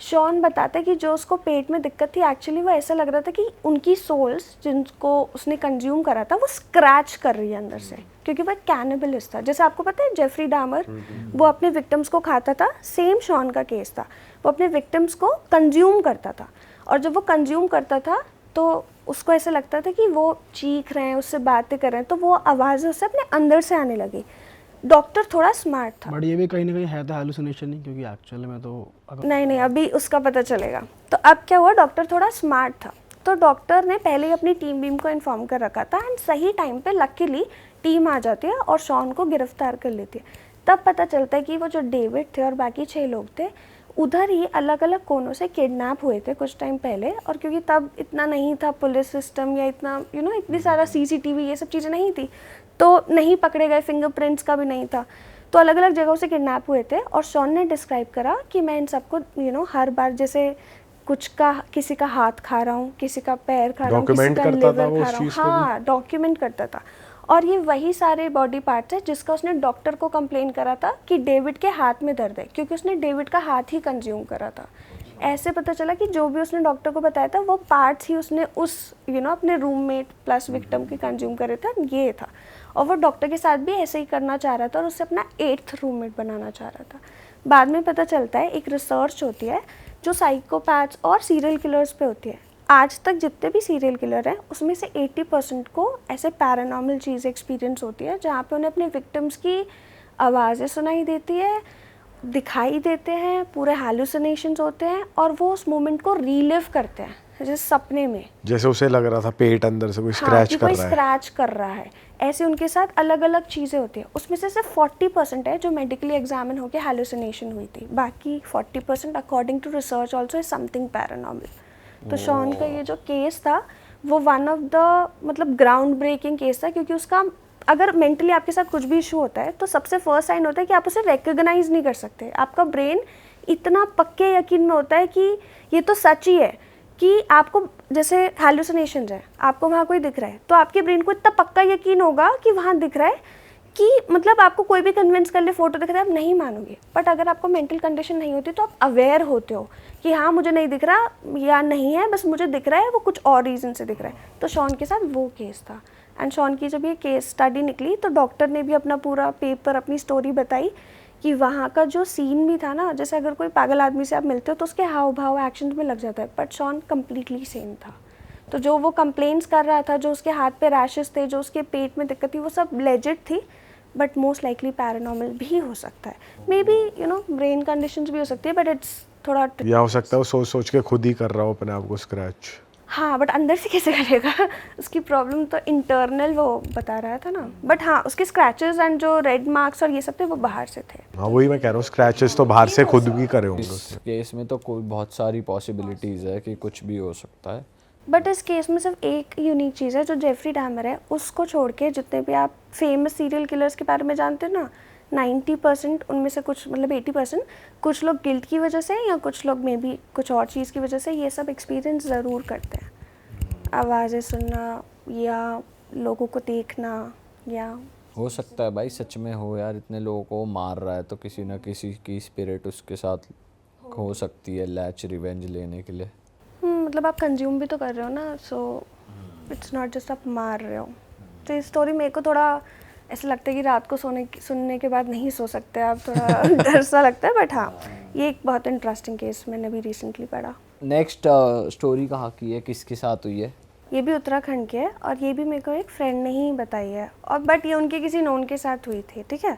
शॉन बताता है कि जो उसको पेट में दिक्कत थी, एक्चुअली वो ऐसा लग रहा था कि उनकी सोल्स जिनको उसने कंज्यूम करा था वो स्क्रैच कर रही है अंदर से, क्योंकि वो कैनिबलिस्ट था। जैसे आपको पता है जेफरी डामर, वो अपने विक्टिम्स को खाता था, सेम शॉन का केस था। वो अपने विक्टिम्स को कंज्यूम करता था, और जब वो कंज्यूम करता था तो उसको ऐसा लगता था कि वो चीख रहे हैं, उससे बातें कर रहे हैं, तो वो आवाज़ें उससे अपने अंदर से आने लगी। डॉक्टर थोड़ा स्मार्ट था। बट ये भी कहीं ना कहीं है तो हेलुसिनेशन नहीं, क्योंकि एक्चुअल में तो नहीं, अभी उसका पता चलेगा। तो अब क्या हुआ, डॉक्टर थोड़ा स्मार्ट था, तो डॉक्टर ने पहले ही अपनी टीम को इन्फॉर्म कर रखा था, एंड सही टाइम पे लकीली टीम आ जाती है और शॉन को गिरफ्तार कर लेती है। तब पता चलता है कि वो जो डेविड थे और बाकी 6 लोग थे, उधर ही अलग अलग कोनों से किडनैप हुए थे कुछ टाइम पहले। और क्योंकि तब इतना नहीं था पुलिस सिस्टम या इतना इतनी सारा CCTV ये सब चीज़ें नहीं थी, तो नहीं पकड़े गए, फिंगरप्रिंट्स का भी नहीं था, तो अलग अलग जगहों से किडनैप हुए थे। और शॉन ने डिस्क्राइब करा कि मैं इन सबको हर बार जैसे किसी का हाथ खा रहा हूँ, किसी का पैर खा रहा हूँ, किसी का लिवर खा रहा हूँ। हाँ, डॉक्यूमेंट करता था। और ये वही सारे बॉडी पार्ट्स है जिसका उसने डॉक्टर को कंप्लेन करा था कि डेविड के हाथ में दर्द है, क्योंकि उसने डेविड का हाथ ही कंज्यूम करा था। ऐसे पता चला कि जो भी उसने डॉक्टर को बताया था वो पार्ट्स ही उसने उस अपने रूममेट प्लस विक्टिम के कंज्यूम करे थे, ये था। और वो डॉक्टर के साथ भी ऐसे ही करना चाह रहा था और उससे अपना 8th रूममेट बनाना चाह रहा था। बाद में पता चलता है एक रिसर्च होती है जो साइकोपैथ्स और सीरियल किलर्स पे होती है। आज तक जितने भी सीरियल किलर हैं उसमें से 80% को ऐसे पैरानॉर्मल चीज़ एक्सपीरियंस होती है, जहाँ पे उन्हें अपने विक्टिम्स की आवाज़ें सुनाई देती है, दिखाई देते हैं, पूरे हैलुसिनेशंस होते हैं, और वो उस मोमेंट को रीलिव करते हैं जैसे सपने में, जैसे उसे लग रहा था पेट अंदर से कोई स्क्रैच कर रहा है। स्क्रैच कर रहा है। ऐसे उनके साथ अलग अलग चीज़ें होती हैं। उसमें से सिर्फ 40% है जो मेडिकली एग्जामिन होकर हैलुसिनेशन हुई थी, बाकी 40% according to research also is something paranormal. तो शॉन का ये जो केस था वो one of the ground breaking case था, क्योंकि उसका अगर मेंटली आपके साथ कुछ भी इशू होता है तो सबसे फर्स्ट साइन होता है कि आप उसे रिकग्नाइज नहीं कर सकते। आपका ब्रेन इतना पक्के यकीन में होता है कि ये तो सच ही है, कि आपको जैसे हैलुसिनेशंस है, आपको वहाँ कोई दिख रहा है तो आपके ब्रेन को इतना पक्का यकीन होगा कि वहाँ दिख रहा है कि आपको कोई भी कन्विंस कर ले, फोटो दिख रहा है, आप नहीं मानोगे। बट अगर आपको मेंटल कंडीशन नहीं होती तो आप अवेयर होते हो कि हाँ मुझे नहीं दिख रहा या नहीं है, बस मुझे दिख रहा है, वो कुछ और रीज़न से दिख रहा है। तो शॉन के साथ वो केस था। एंड शॉन की जब ये केस स्टडी निकली तो डॉक्टर ने भी अपना पूरा पेपर, अपनी स्टोरी बताई कि वहाँ का जो सीन भी था ना, जैसे अगर कोई पागल आदमी से आप मिलते हो तो उसके हाव भाव एक्शन में लग जाता है, बट शॉन कम्प्लीटली सेम था। तो जो वो कंप्लेंट्स कर रहा था, जो उसके हाथ पे रैशेस थे, जो उसके पेट में दिक्कत थी, वो सब लेजिट थी, बट मोस्ट लाइकली पैरानॉर्मल भी हो सकता है। मे बी ब्रेन कंडीशंस भी हो सकती है, बट इट्स थोड़ा या हो सकता है वो सोच सोच के खुद ही कर रहा हो अपने आप को स्क्रैच। हाँ, बट अंदर से कैसे करेगा उसकी प्रॉब्लम तो इंटरनल वो बता रहा था ना। बट हाँ, उसके स्क्रैचेस एंड जो रेड मार्क्स और ये सब थे वो बाहर से थे। हाँ, वही मैं कह रहा हूँ, स्क्रैचेस तो बाहर से खुद भी करे होंगे। इस केस में तो कोई बहुत सारी पॉसिबिलिटीज़ है कि कुछ भी हो सकता है। बट इस केस में सिर्फ एक यूनिक चीज़ है, जो जेफरी डैमर है उसको छोड़ के जितने भी आप फेमस सीरियल किलर्स के बारे में जानते हैं ना, 90% उनमें से कुछ 80% कुछ लोग गिल्ट की वजह से या कुछ लोग मे बी कुछ और चीज़ की वजह से ये सब एक्सपीरियंस ज़रूर करते हैं। आवाज़ें सुनना या लोगों को देखना, या हो सकता है भाई सच में हो यार, इतने लोगों को मार रहा है तो किसी न किसी की स्पिरिट उसके साथ हो सकती है लैच रिवेंज लेने के लिए। आप कंज्यूम भी तो कर रहे हो ना, सो इट्स नॉट जस्ट आप मार रहे हो। तो ये स्टोरी मेरे को थोड़ा ऐसा लगता है कि रात को सुनने के बाद नहीं सो सकते आप, थोड़ा डर सा लगता है। बट हाँ, ये एक बहुत इंटरेस्टिंग केस मैंने भी रिसेंटली पढ़ा। नेक्स्ट स्टोरी कहाँ की है, किसके साथ हुई है? ये भी उत्तराखंड के है और ये भी मेरे को एक फ्रेंड ने ही बताई है, और बट ये उनके किसी नोन के साथ हुई थी। ठीक है,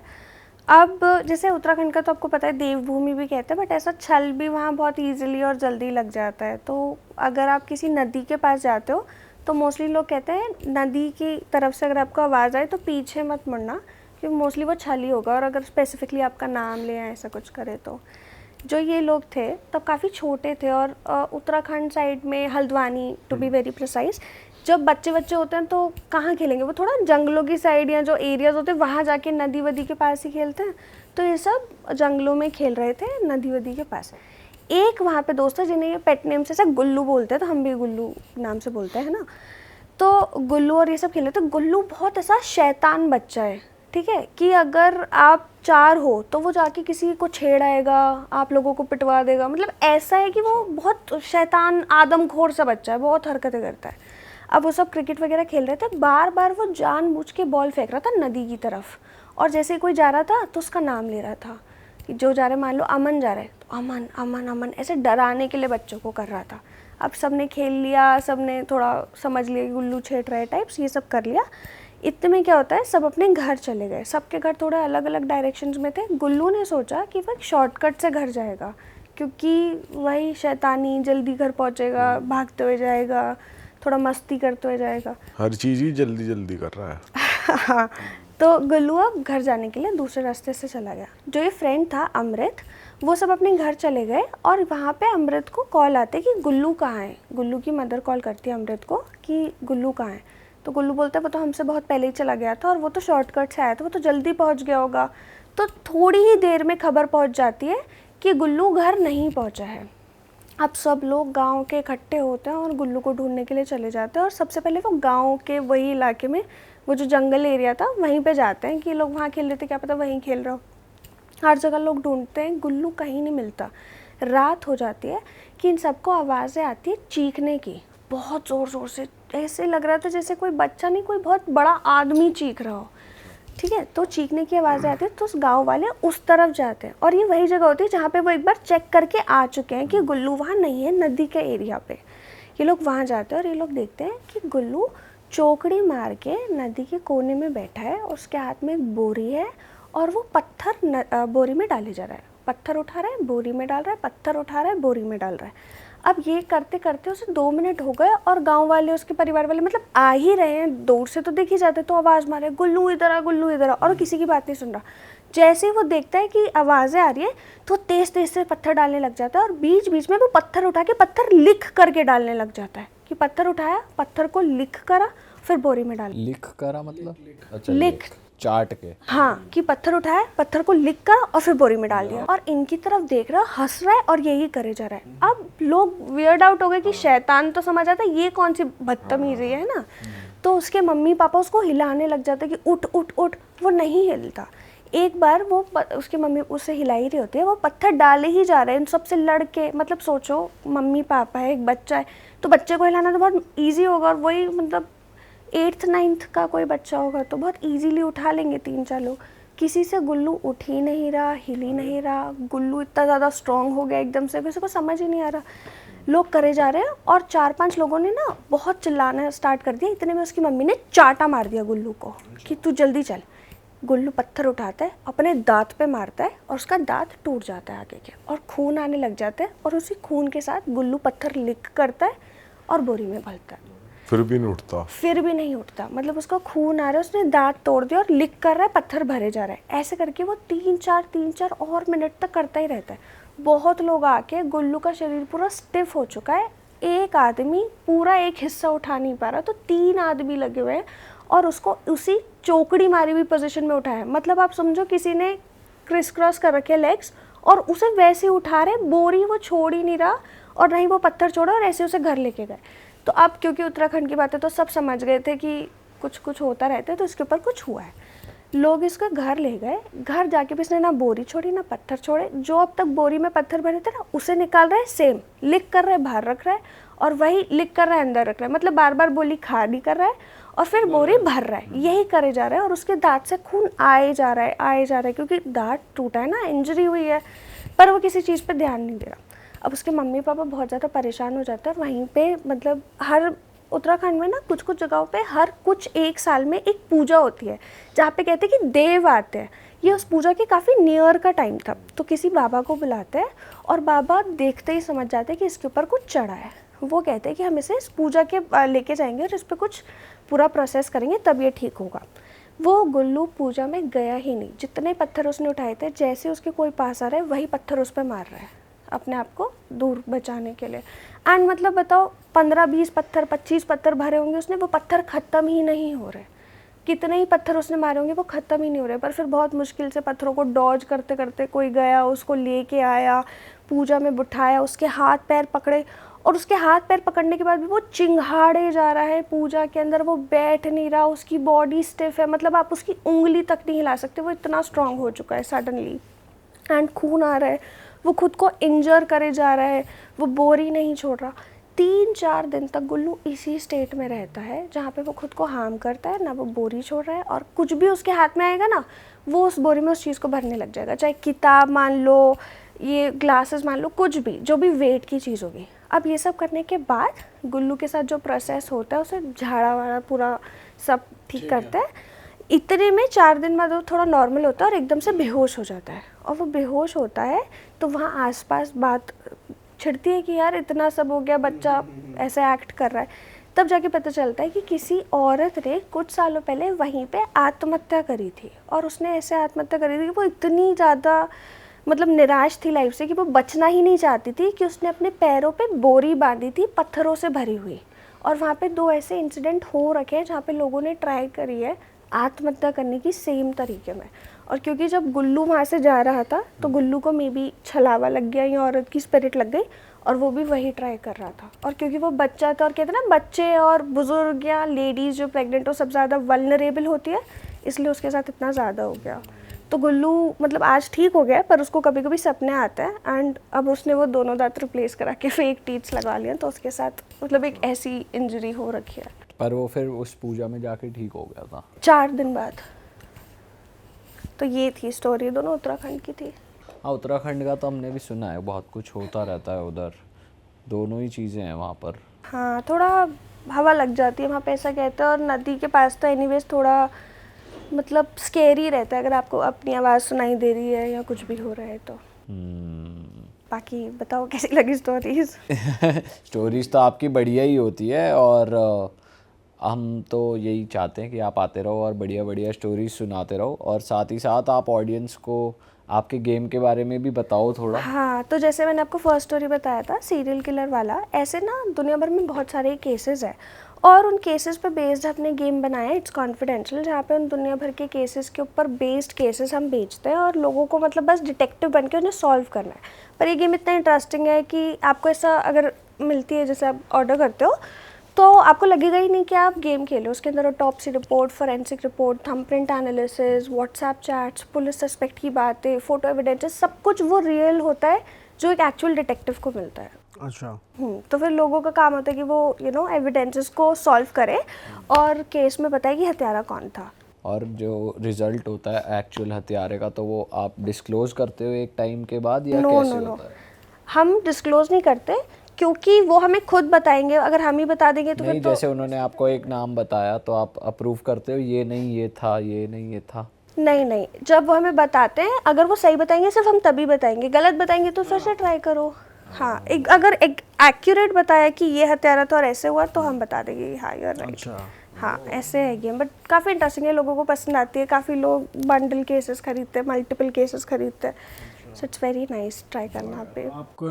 अब जैसे उत्तराखंड का तो आपको पता है देवभूमि भी कहते हैं, बट ऐसा छल भी वहाँ बहुत इजीली और जल्दी लग जाता है। तो अगर आप किसी नदी के पास जाते हो तो मोस्टली लोग कहते हैं नदी की तरफ से अगर आपको आवाज़ आए तो पीछे मत मुड़ना, क्योंकि मोस्टली वो छल ही होगा। और अगर स्पेसिफिकली आपका नाम ले ऐसा कुछ करे तो जो ये लोग थे तब काफ़ी छोटे थे, और उत्तराखंड साइड में Haldwani to be very precise, जब बच्चे होते हैं तो कहाँ खेलेंगे, वो थोड़ा जंगलों की साइड या जो एरियाज होते हैं वहाँ जाके नदी वदी के पास ही खेलते हैं। तो ये सब जंगलों में खेल रहे थे नदी वदी के पास। एक वहाँ पे दोस्त है जिन्हें ये पेट नेम से ऐसा गुल्लू बोलते हैं, तो हम भी गुल्लू नाम से बोलते हैं ना। तो गुल्लू और ये सब खेल रहे थे। गुल्लू बहुत ऐसा शैतान बच्चा है, ठीक है, कि अगर आप 4 हो तो वो जाके किसी को छेड़ाएगा, आप लोगों को पिटवा देगा। ऐसा है कि वो बहुत शैतान आदमखोर सा बच्चा है, बहुत हरकतें करता है। अब वो सब क्रिकेट वगैरह खेल रहे थे, बार बार वो जानबूझ के बॉल फेंक रहा था नदी की तरफ, और जैसे कोई जा रहा था तो उसका नाम ले रहा था कि जो जा रहे, मान लो अमन जा रहे तो अमन अमन अमन, ऐसे डराने के लिए बच्चों को कर रहा था। अब सब ने खेल लिया, सब ने थोड़ा समझ लिया कि गुल्लू छेड़ रहे टाइप्स, ये सब कर लिया। इतने में क्या होता है, सब अपने घर चले गए, सबके घर थोड़े अलग अलग डायरेक्शंस में थे। गुल्लू ने सोचा कि वह शॉर्टकट से घर जाएगा, क्योंकि वही शैतानी जल्दी घर पहुंचेगा, भागते हुए जाएगा, थोड़ा मस्ती करते हुए जाएगा, हर चीज ही जल्दी जल्दी कर रहा है। हाँ, तो गुल्लू अब घर जाने के लिए दूसरे रास्ते से चला गया। जो ये फ्रेंड था अमृत, वो सब अपने घर चले गए, और वहाँ पे अमृत को कॉल आते कि गुल्लू कहाँ है। गुल्लू की मदर कॉल करती है अमृत को कि गुल्लू कहाँ है, तो गुल्लू बोलता है वो तो हमसे बहुत पहले ही चला गया था, और वो तो शॉर्टकट से आया था, वो तो जल्दी पहुँच गया होगा। तो थोड़ी ही देर में खबर पहुँच जाती है कि गुल्लू घर नहीं पहुँचा है। अब सब लोग गांव के इकट्ठे होते हैं और गुल्लू को ढूंढने के लिए चले जाते हैं, और सबसे पहले वो गांव के वही इलाके में, वो जो जंगल एरिया था वहीं पे जाते हैं कि लोग वहाँ खेल रहे थे, क्या पता वहीं खेल रहा हो। हर जगह लोग ढूंढते हैं, गुल्लू कहीं नहीं मिलता। रात हो जाती है कि इन सबको आवाज़ें आती है चीखने की, बहुत ज़ोर ज़ोर से, ऐसे लग रहा था जैसे कोई बच्चा नहीं, कोई बहुत बड़ा आदमी चीख रहा हो। ठीक है, तो चीखने की आवाज़ें आती है, तो उस गांव वाले उस तरफ जाते हैं, और ये वही जगह होती है जहाँ पे वो एक बार चेक करके आ चुके हैं कि गुल्लू वहाँ नहीं है, नदी के एरिया पे। ये लोग वहाँ जाते हैं और ये लोग देखते हैं कि गुल्लू चौकड़ी मार के नदी के कोने में बैठा है, और उसके हाथ में एक बोरी है, और वो पत्थर बोरी में डाले जा रहा है। पत्थर उठा रहा है, बोरी में डाल रहा है, पत्थर उठा रहा है, बोरी में डाल रहा है। अब ये करते करते उसे 2 मिनट हो गए, और गांव वाले, उसके परिवार वाले मतलब आ ही रहे हैं, दूर से तो दिख ही जाते, तो आवाज़ मारे गुल्लू इधर आ, गुल्लू इधर आ, और किसी की बात नहीं सुन रहा। जैसे ही वो देखता है कि आवाज़ें आ रही है, तो तेज़ तेज़ से पत्थर डालने लग जाता है, और बीच बीच में वो पत्थर उठा के पत्थर लिख करके डालने लग जाता है कि पत्थर उठाया, पत्थर को लिख करा, फिर बोरी में डाल। लिख करा मतलब? अच्छा, लिख चाट के। हाँ, कि पत्थर उठाया, पत्थर को लिख कर और फिर बोरी में डाल दिया, और इनकी तरफ देख रहा, हंस रहा है, और यही करे जा रहा है। अब लोग वियर्ड आउट हो गए कि शैतान तो समझ आता है, ये कौन सी बदतमीजी है ना। तो उसके मम्मी पापा उसको हिलाने लग जाते कि उठ उठ उठ, वो नहीं हिलता। एक बार वो उसकी मम्मी उसे हिला ही रही होती है, वो पत्थर डाले ही जा रहे हैं, इन सबसे लड़के, मतलब सोचो मम्मी पापा है, एक बच्चा है, तो बच्चे को हिलाना तो बहुत ईजी होगा, और वही मतलब 8th 9th का कोई बच्चा होगा तो बहुत इजीली उठा लेंगे 3-4 लोग। किसी से गुल्लू उठ ही नहीं रहा, हिल ही नहीं रहा। गुल्लू इतना ज़्यादा स्ट्रांग हो गया एकदम से, किसी को समझ ही नहीं आ रहा। लोग करे जा रहे हैं, और 4-5 लोगों ने ना बहुत चिल्लाना स्टार्ट कर दिया। इतने में उसकी मम्मी ने चाटा मार दिया गुल्लू को कि तू जल्दी चल। गुल्लू पत्थर उठाता है, अपने दांत पे मारता है, और उसका दांत टूट जाता है आगे के, और खून आने लग जाता है, और उसी खून के साथ गुल्लू पत्थर लिक करता है और बोरी में भरता है। फिर भी नहीं उठता, फिर भी नहीं उठता, मतलब उसका खून आ रहा है, उसने दांत तोड़ दिया और लिक कर रहा है, पत्थर भरे जा रहा है। ऐसे करके वो 3-4 और मिनट तक करता ही रहता है। बहुत लोग आके, गुल्लू का शरीर पूरा स्टिफ हो चुका है, एक आदमी पूरा एक हिस्सा उठा नहीं पा रहा, तो 3 आदमी लगे हुए हैं और उसको उसी चौकड़ी मारी हुई पोजीशन में उठाया। मतलब आप समझो किसी ने क्रिस क्रॉस कर रखे लेग्स और उसे वैसे उठा रहे, बोरी वो छोड़ ही नहीं रहा और नहीं वो पत्थर छोड़ा, और ऐसे उसे घर लेके गए। तो अब क्योंकि उत्तराखंड की बात है तो सब समझ गए थे कि कुछ कुछ होता रहता है, तो इसके ऊपर कुछ हुआ है। लोग इसको घर ले गए, घर जाके भी इसने ना बोरी छोड़ी ना पत्थर छोड़े। जो अब तक बोरी में पत्थर भरे थे ना, उसे निकाल रहा है, सेम लिक कर रहा है, बाहर रख रहा है, और वही लिक कर रहा है, अंदर रख रहा है। मतलब बार बार बोली खाली कर रहा है और फिर बोरी भर रहा है, यही करे जा रहा है। और उसके दांत से खून आए जा रहा है, आए जा रहा है, क्योंकि दांत टूटा है ना, इंजरी हुई है, पर वो किसी चीज़ पर ध्यान नहीं दे रहा। अब उसके मम्मी पापा बहुत ज़्यादा परेशान हो जाते हैं। वहीं पे मतलब हर उत्तराखंड में ना कुछ कुछ जगहों पे हर कुछ 1 साल में एक पूजा होती है, जहाँ पे कहते हैं कि देव आते हैं। ये उस पूजा के काफ़ी नियर का टाइम था, तो किसी बाबा को बुलाते हैं और बाबा देखते ही समझ जाते हैं कि इसके ऊपर कुछ चढ़ा है। वो कहते हैं कि हम इसे इस पूजा के लेके जाएंगे और इस पर कुछ पूरा प्रोसेस करेंगे, तब ये ठीक होगा। वो गुल्लू पूजा में गया ही नहीं। जितने पत्थर उसने उठाए थे, जैसे उसके कोई पास आ रहा है वही पत्थर उस पर मार रहा है, अपने आप को दूर बचाने के लिए। एंड मतलब बताओ 15-20 पत्थर 25 पत्थर भरे होंगे उसने, वो पत्थर ख़त्म ही नहीं हो रहे। कितने ही पत्थर उसने मारे होंगे वो ख़त्म ही नहीं हो रहे। पर फिर बहुत मुश्किल से पत्थरों को डॉज करते करते कोई गया, उसको लेके आया, पूजा में बिठाया, उसके हाथ पैर पकड़े, और उसके हाथ पैर पकड़ने के बाद भी वो चिंघाड़े जा रहा है पूजा के अंदर। वो बैठ नहीं रहा, उसकी बॉडी स्टिफ है, मतलब आप उसकी उंगली तक नहीं हिला सकते, वो इतना स्ट्रांग हो चुका है सडनली। एंड खून आ रहा है, वो खुद को इंजर करे जा रहा है, वो बोरी नहीं छोड़ रहा। 3-4 दिन तक गुल्लू इसी स्टेट में रहता है जहाँ पे वो खुद को हार्म करता है, ना वो बोरी छोड़ रहा है, और कुछ भी उसके हाथ में आएगा ना वो उस बोरी में उस चीज़ को भरने लग जाएगा, चाहे किताब मान लो, ये ग्लासेस मान लो, कुछ भी जो भी वेट की चीज़ होगी। अब ये सब करने के बाद गुल्लू के साथ जो प्रोसेस होता है उसे झाड़ा वाड़ा पूरा सब ठीक करता है। इतने में 4 दिन बाद वो थोड़ा नॉर्मल होता है और एकदम से बेहोश हो जाता है। और वो बेहोश होता है तो वहाँ आसपास बात छिड़ती है कि यार इतना सब हो गया, बच्चा ऐसे एक्ट कर रहा है। तब जाके पता चलता है कि किसी औरत ने कुछ सालों पहले वहीं पे आत्महत्या करी थी, और उसने ऐसे आत्महत्या करी थी कि वो इतनी ज़्यादा मतलब निराश थी लाइफ से कि वो बचना ही नहीं चाहती थी, कि उसने अपने पैरों पे बोरी बांधी थी पत्थरों से भरी हुई। और वहाँ पे 2 ऐसे इंसिडेंट हो रखे हैं जहाँ पे लोगों ने ट्राई करी है आत्महत्या करने की सेम तरीके में। और क्योंकि जब गुल्लू वहाँ से जा रहा था तो गुल्लू को मे बी छलावा लग गया या औरत की स्पिरिट लग गई, और वो भी वही ट्राई कर रहा था। और क्योंकि वो बच्चा था, और कहते हैं ना बच्चे और बुजुर्ग या लेडीज़ जो प्रेग्नेंट हो सब ज़्यादा वल्नरेबल होती है, इसलिए उसके साथ इतना ज़्यादा हो गया। तो गुल्लू मतलब आज ठीक हो गया, पर उसको कभी कभी सपने आते हैं, एंड अब उसने वो दोनों दांत रिप्लेस करा के फेक टीथ्स लगा लिए, तो उसके साथ मतलब एक ऐसी इंजरी हो रखी है। पर वो फिर उस पूजा में जाके ठीक हो गया था 4 दिन बाद। तो ये थी स्टोरी, दोनों उत्तराखंड की थी। हाँ, उत्तराखंड का तो हमने भी सुना है, बहुत कुछ होता रहता है उधर, दोनों ही चीज़ें हैं वहाँ पर। हाँ, थोड़ा हवा लग जाती है वहाँ पे, ऐसा कहते हैं। और नदी के पास तो एनीवेज थोड़ा मतलब स्केरी रहता है अगर आपको अपनी आवाज़ सुनाई दे रही है या कुछ भी हो रहा है तो। बाकी बताओ कैसी लगी स्टोरीज? स्टोरीज तो आपकी बढ़िया ही होती है, और हम तो यही चाहते हैं कि आप आते रहो और बढ़िया बढ़िया स्टोरीज सुनाते रहो, और साथ ही साथ आप ऑडियंस को आपके गेम के बारे में भी बताओ थोड़ा। हाँ, तो जैसे मैंने आपको फर्स्ट स्टोरी बताया था सीरियल किलर वाला, ऐसे ना दुनिया भर में बहुत सारे केसेस हैं, और उन केसेस पे बेस्ड अपने गेम बनाए इट्स कॉन्फिडेंशियल, जहाँ पे उन दुनिया भर के केसेस के ऊपर बेस्ड केसेस हम बेचते हैं, और लोगों को मतलब बस डिटेक्टिव बन के उन्हें सॉल्व करना है। पर ये गेम इतना इंटरेस्टिंग है कि आपको ऐसा अगर मिलती है, जैसे आप ऑर्डर करते हो, तो आपको लगेगा ही नहीं कि आप गेम खेलो। उसके अंदर autopsy report, forensic report, thumbprint analysis, WhatsApp chats, police suspect की बातें, फोटो एविडेंसेस, सब कुछ वो रियल होता है जो एक एक्चुअल डिटेक्टिव को मिलता है। अच्छा। तो फिर लोगों का काम होता है कि वो एविडेंसेस को सॉल्व करे और केस में बताए कि हत्यारा कौन था। और जो रिजल्ट होता है एक्चुअल हत्यारे का, तो वो आप डिस्क्लोज करते हो एक टाइम के बाद, या कैसे होता है? हम डिस्क्लोज नहीं करते, क्योंकि वो हमें खुद बताएंगे। अगर हम ही बता देंगे तो नहीं, फिर तो जैसे उन्होंने आपको एक नाम बताया तो आप अप्रूव करते हो, ये नहीं ये था, ये नहीं ये था? नहीं, जब वो हमें बताते हैं, अगर वो सही बताएंगे सिर्फ हम तभी बताएंगे, गलत बताएंगे तो फिर से ट्राई करो। हाँ, अगर एक एक्यूरेट बताया कि ये हत्यारा था और ऐसे हुआ, तो हम बता देंगे हाँ यू आर राइट। अच्छा। हाँ, ऐसे है गेम, बट काफ़ी इंटरेस्टिंग है, लोगों को पसंद आती है। काफ़ी लोग बंडल केसेस खरीदते हैं, मल्टीपल केसेस खरीदते हैं, so it's very nice, try करना आप पे।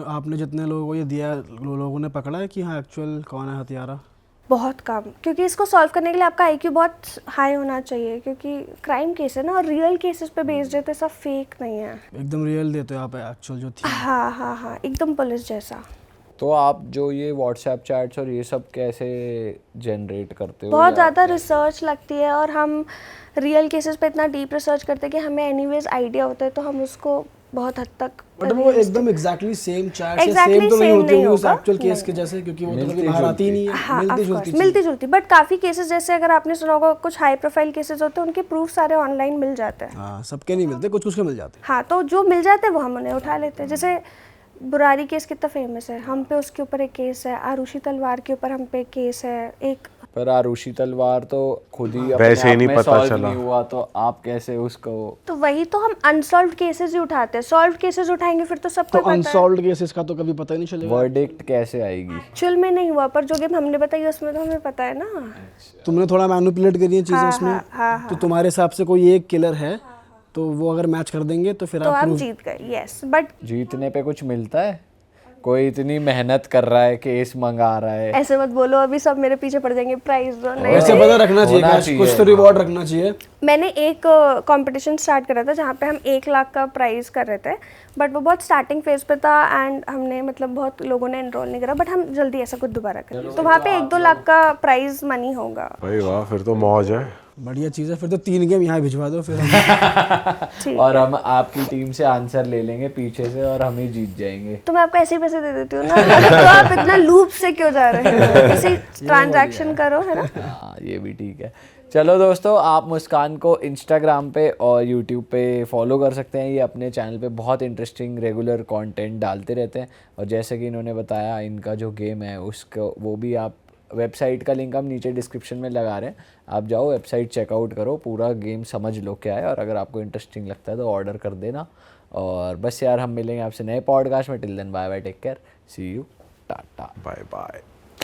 आपने जितने लोगों को ये दिया, लोगों ने पकड़ा है कि हाँ एक्चुअल कौन है हत्यारा? बहुत कम, क्योंकि इसको सॉल्व करने के लिए आपका आईक्यू बहुत हाई होना चाहिए, क्योंकि क्राइम केस है ना, और रियल केसेस पे बेस्ड है, तो सब फेक नहीं है। एकदम रियल देते हो आप एक्चुअल जो थी। हाँ, एकदम पुलिस जैसा। तो आप जो ये व्हाट्सएप चैट्स और ये सब कैसे जनरेट करते हो? बहुत ज़्यादा रिसर्च लगती है, और हम रियल केसेस पे इतना डीप रिसर्च करते हैं कि हमें एनीवेज आइडिया होता है, तो हम उसको बहुत हद तक बट वो एकदम एग्जैक्टली सेम चैट से Exactly सेम तो नहीं same होती नहीं उस होगा। एक्चुअल केस नहीं। के जैसे, क्योंकि वो तो कभी मिलती बाहर आती ही जुलती। नहीं है। हाँ, मिलती मिलती जुलती, बट काफ़ी केसेस जैसे अगर आपने सुना होगा, कुछ हाई प्रोफाइल केसेस होते हैं, उनके प्रूफ सारे ऑनलाइन मिल जाते हैं। हाँ, सबके नहीं मिलते, कुछ कुछ के मिल जाते हैं। हाँ, तो जो मिल जाते हैं वो हम उन्हें उठा लेते हैं। जैसे बुरारी केस कितना फेमस है, हम पे उसके ऊपर एक केस है। आरुषि तलवार के ऊपर हम पे एक केस है एक। पर आरुषि तलवार तो खुद ही वैसे ही नहीं पता सॉल्व चला। नहीं हुआ, तो आप कैसे उसको? तो वही तो, हम अनसॉल्व्ड केसेस ही उठाते हैं। सॉल्व केसेस उठाएंगे फिर तो सबको तो पता है। अनसॉल्व्ड केसेस का तो कभी पता ही नहीं चलेगा। वर्डिक्ट कैसे आएगी? एक्चुअल में नहीं हुआ, पर जो गेम हमने बताई उसमें तो हमें पता है ना। तुमने थोड़ा मैनिपुलेट करी है चीजें हाँ, उसमें। हाँ, तो तुम्हारे हिसाब से कोई एक किलर है, तो वो अगर मैच कर देंगे तो फिर तो आप आप prove- जीत गए। यस, बट जीतने पे कुछ मिलता है? कोई इतनी मेहनत कर रहा है, केस मंगा रहा है। ऐसे मत बोलो, अभी सब मेरे पीछे पड़ जाएंगे प्राइज दो। नहीं, वैसे पता रखना चाहिए, होना guys, चाहिए। कुछ तो रिवॉर्ड रखना चाहिए। मैंने एक कंपटीशन स्टार्ट करा था जहाँ पे हम 1 लाख का प्राइज़ कर रहे थे, बट वो बहुत स्टार्टिंग फेज पे था, एंड हमने मतलब बहुत लोगों ने एनरोल नहीं करा, बट हम जल्दी ऐसा कुछ दोबारा करें, तो वहाँ पे 1-2 लाख का प्राइज़ मनी होगा। भाई वाह, फिर तो मौज है। बढ़िया चीज़ है, फिर तो 3 गेम यहाँ भिजवा दो फिर हम। और हम आपकी टीम से आंसर ले लेंगे पीछे से और हम ही जीत जाएंगे। तो मैं आपको ऐसे ही पैसे दे देती हूँ ना। तो आप इतना लूप से क्यों जा रहे हो, किसी ट्रांजैक्शन करो, है ना। हाँ ये भी ठीक है। चलो दोस्तों, आप मुस्कान को इंस्टाग्राम पे और यूट्यूब पे फॉलो कर सकते हैं। ये अपने चैनल पे बहुत इंटरेस्टिंग रेगुलर कंटेंट डालते रहते हैं। और जैसे कि इन्होंने बताया, इनका जो गेम है उसको वो भी आप, वेबसाइट का लिंक हम नीचे डिस्क्रिप्शन में लगा रहे हैं, आप जाओ वेबसाइट चेकआउट करो, पूरा गेम समझ लो क्या है, और अगर आपको इंटरेस्टिंग लगता है तो ऑर्डर कर देना। और बस यार, हम मिलेंगे आपसे नए पॉडकास्ट में। Till then bye bye, take care, see you, tata, bye bye.